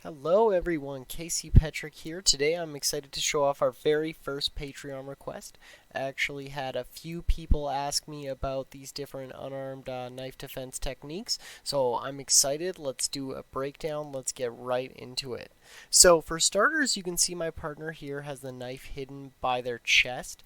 Hello everyone, Casey Petrick here. Today I'm excited to show off our very first Patreon request. I actually had a few people ask me about these different unarmed knife defense techniques, so I'm excited. Let's do a breakdown. Let's get right into it. So for starters, you can see my partner here has the knife hidden by their chest.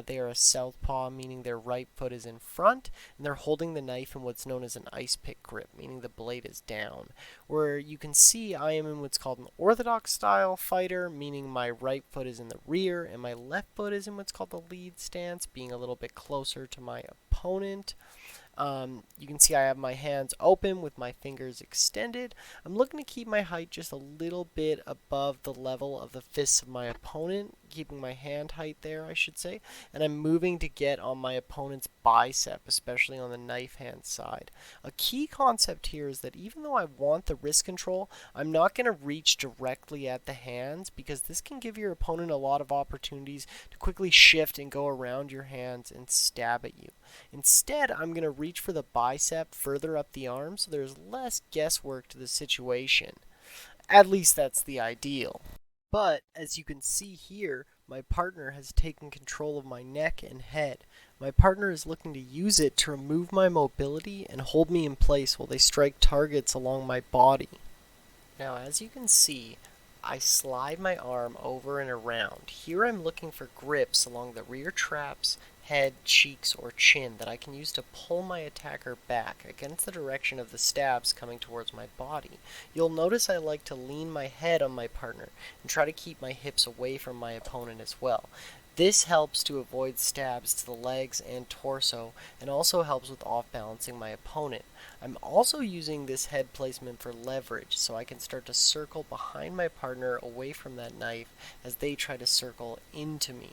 They are a southpaw, meaning their right foot is in front, and they're holding the knife in what's known as an ice pick grip, meaning the blade is down. Where you can see I am in what's called an orthodox style fighter, meaning my right foot is in the rear and my left foot is in what's called the lead stance, being a little bit closer to my opponent. You can see I have my hands open with my fingers extended. I'm looking to keep my height just a little bit above the level of the fists of my opponent, keeping my hand height there, I should say. And I'm moving to get on my opponent's bicep, especially on the knife hand side. A key concept here is that even though I want the wrist control, I'm not going to reach directly at the hands because this can give your opponent a lot of opportunities to quickly shift and go around your hands and stab at you. Instead, I'm going to reach for the bicep further up the arm so there's less guesswork to the situation. At least that's the ideal. But, as you can see here, my partner has taken control of my neck and head. My partner is looking to use it to remove my mobility and hold me in place while they strike targets along my body. Now, as you can see, I slide my arm over and around. Here I'm looking for grips along the rear traps, head, cheeks, or chin that I can use to pull my attacker back against the direction of the stabs coming towards my body. You'll notice I like to lean my head on my partner and try to keep my hips away from my opponent as well. This helps to avoid stabs to the legs and torso and also helps with off-balancing my opponent. I'm also using this head placement for leverage so I can start to circle behind my partner away from that knife as they try to circle into me.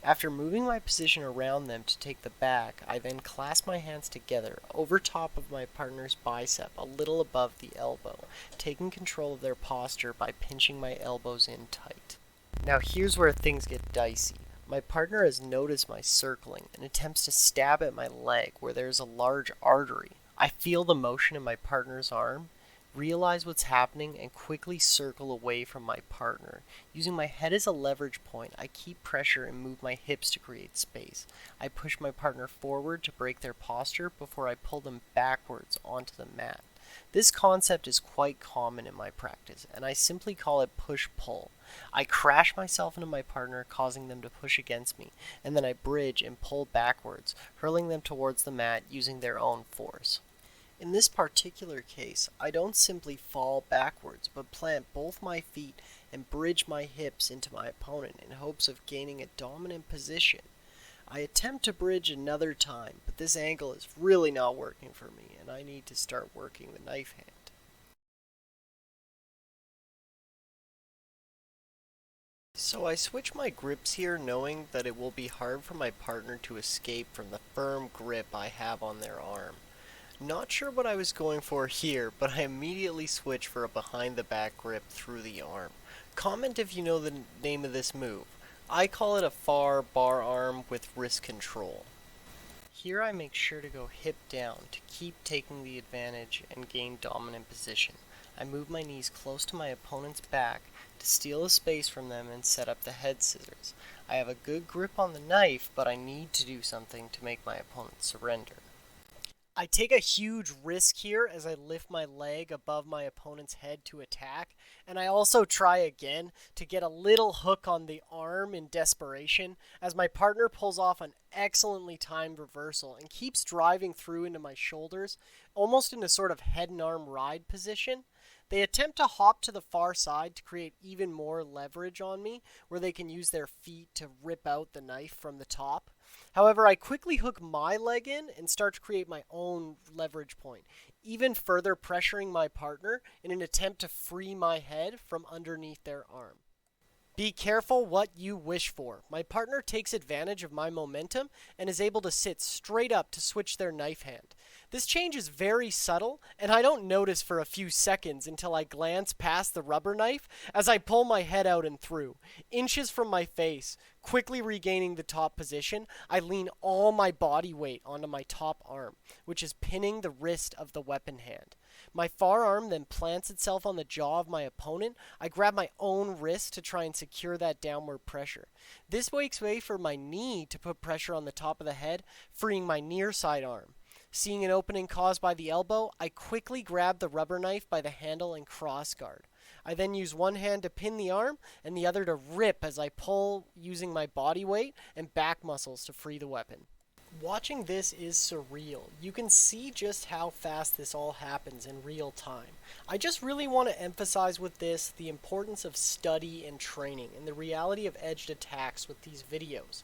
After moving my position around them to take the back, I then clasp my hands together over top of my partner's bicep, a little above the elbow, taking control of their posture by pinching my elbows in tight. Now here's where things get dicey. My partner has noticed my circling and attempts to stab at my leg where there is a large artery. I feel the motion in my partner's arm, realize what's happening, and quickly circle away from my partner. Using my head as a leverage point, I keep pressure and move my hips to create space. I push my partner forward to break their posture before I pull them backwards onto the mat. This concept is quite common in my practice, and I simply call it push-pull. I crash myself into my partner, causing them to push against me, and then I bridge and pull backwards, hurling them towards the mat using their own force. In this particular case, I don't simply fall backwards, but plant both my feet and bridge my hips into my opponent in hopes of gaining a dominant position. I attempt to bridge another time, but this angle is really not working for me, and I need to start working the knife hand. So I switch my grips here, knowing that it will be hard for my partner to escape from the firm grip I have on their arm. Not sure what I was going for here, but I immediately switch for a behind the back grip through the arm. Comment if you know the name of this move. I call it a far bar arm with wrist control. Here I make sure to go hip down to keep taking the advantage and gain dominant position. I move my knees close to my opponent's back to steal a space from them and set up the head scissors. I have a good grip on the knife, but I need to do something to make my opponent surrender. I take a huge risk here as I lift my leg above my opponent's head to attack, and I also try again to get a little hook on the arm in desperation as my partner pulls off an excellently timed reversal and keeps driving through into my shoulders, almost in a sort of head and arm ride position. They attempt to hop to the far side to create even more leverage on me, where they can use their feet to rip out the knife from the top. However, I quickly hook my leg in and start to create my own leverage point, even further pressuring my partner in an attempt to free my head from underneath their arm. Be careful what you wish for. My partner takes advantage of my momentum and is able to sit straight up to switch their knife hand. This change is very subtle, and I don't notice for a few seconds until I glance past the rubber knife as I pull my head out and through. Inches from my face, quickly regaining the top position, I lean all my body weight onto my top arm, which is pinning the wrist of the weapon hand. My forearm then plants itself on the jaw of my opponent. I grab my own wrist to try and secure that downward pressure. This makes way for my knee to put pressure on the top of the head, freeing my near side arm. Seeing an opening caused by the elbow, I quickly grab the rubber knife by the handle and cross guard. I then use one hand to pin the arm and the other to rip as I pull using my body weight and back muscles to free the weapon. Watching this is surreal. You can see just how fast this all happens in real time. I just really want to emphasize with this the importance of study and training and the reality of edged attacks with these videos.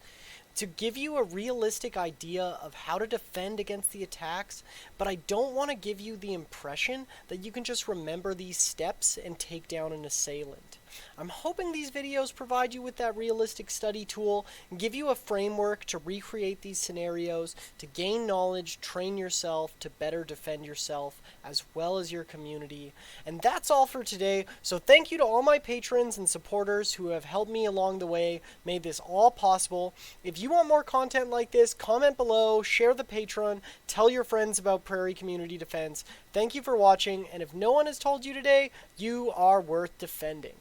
To give you a realistic idea of how to defend against the attacks, but I don't want to give you the impression that you can just remember these steps and take down an assailant. I'm hoping these videos provide you with that realistic study tool and give you a framework to recreate these scenarios, to gain knowledge, train yourself, to better defend yourself as well as your community. And that's all for today, so thank you to all my patrons and supporters who have helped me along the way, made this all possible. If you want more content like this, comment below, share the Patreon, tell your friends about Prairie Community Defense. Thank you for watching, and if no one has told you today, you are worth defending.